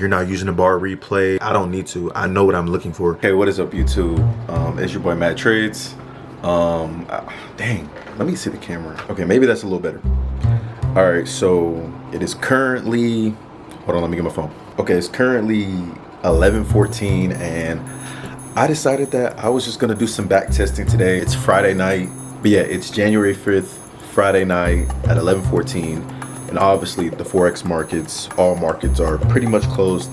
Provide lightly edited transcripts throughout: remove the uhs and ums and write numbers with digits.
You're not using the bar replay. I don't need to. I know what I'm looking for. Okay, what is up, YouTube? It's your boy Matt Trades. Dang, let me see the camera. Okay, maybe that's a little better. All right, so it is currently, hold on, let me get my phone. Okay, it's currently 11:14 and I decided that I was just gonna do some back testing today. It's Friday night, but yeah, it's January 5th, Friday night at 11:14. And obviously the Forex markets, all markets are pretty much closed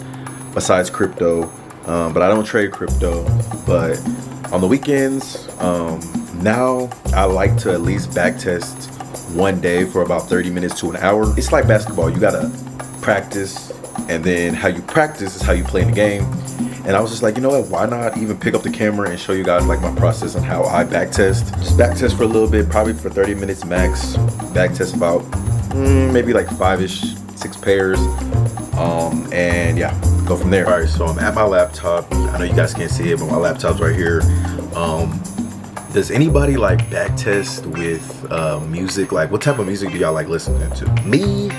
besides crypto. But I don't trade crypto, but on the weekends, now I like to at least back test one day for about 30 minutes to an hour. It's like basketball, you gotta practice, and then how you practice is how you play in the game. And I was just like, you know what, why not even pick up the camera and show you guys like my process on how I back test. Just back test for a little bit, probably for 30 minutes max. Back test about maybe like 5-ish, 6 pairs. And yeah, go from there. All right, so I'm at my laptop. I know you guys can't see it, but my laptop's right here. Does anybody like back test with music? Like, what type of music do y'all like listening to? Me,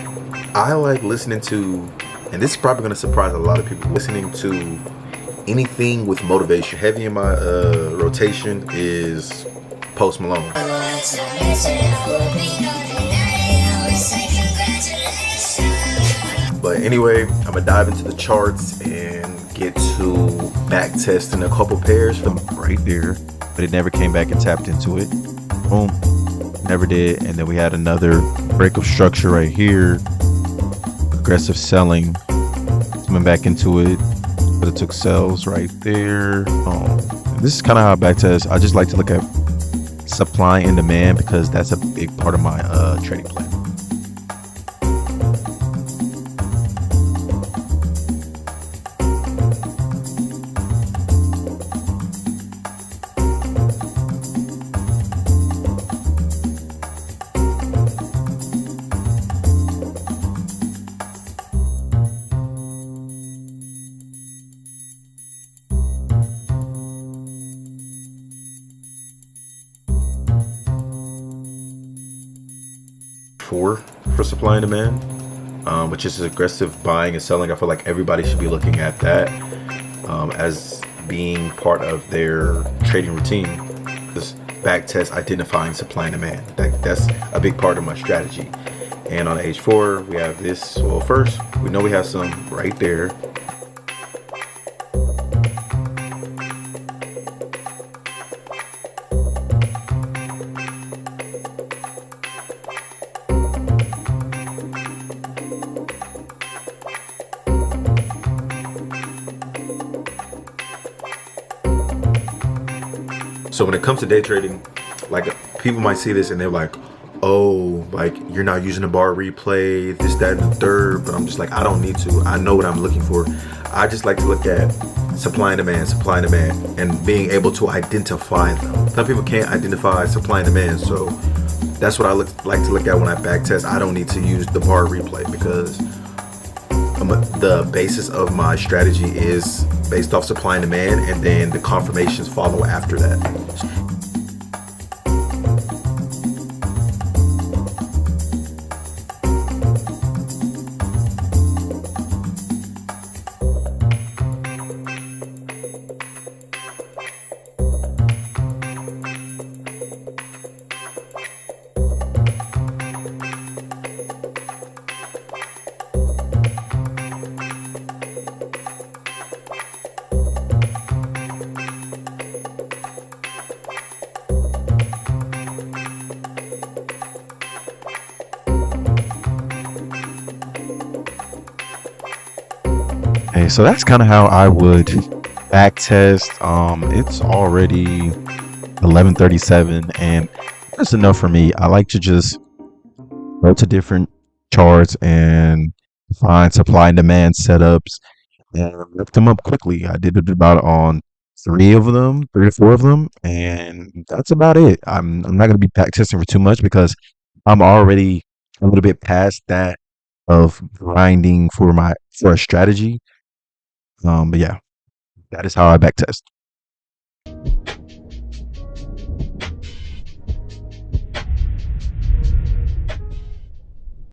I like listening to, and this is probably gonna surprise a lot of people, listening to anything with motivation. Heavy in my rotation is Post Malone. But anyway, I'm gonna dive into the charts and get to back testing a couple pairs from right there, but it never came back and tapped into it. Boom, never did. And then we had another break of structure right here, aggressive selling, coming back into it, but it took sells right there. This is kind of how I back test. I just like to look at supply and demand because that's a big part of my trading plan. For supply and demand, which is aggressive buying and selling. I feel like everybody should be looking at that as being part of their trading routine. This back test identifying supply and demand. That's a big part of my strategy. And on H4, we have this. Well, first, we know we have some right there. So when it comes to day trading, like people might see this and they're like, oh, like you're not using the bar replay, this, that, and the third. But I'm just like, I don't need to. I know what I'm looking for. I just like to look at supply and demand, and being able to identify them. Some people can't identify supply and demand, so that's what I like to look at when I back test. I don't need to use the bar replay because the basis of my strategy is based off supply and demand, and then the confirmations follow after that. Okay, so that's kind of how I would back test. It's already 11:37 and that's enough for me. I like to just go to different charts and find supply and demand setups and lift them up quickly. I did it about on 3 to 4 of them, and that's about it. I'm not gonna be back testing for too much because I'm already a little bit past that of grinding for a strategy. But yeah, that is how I back test.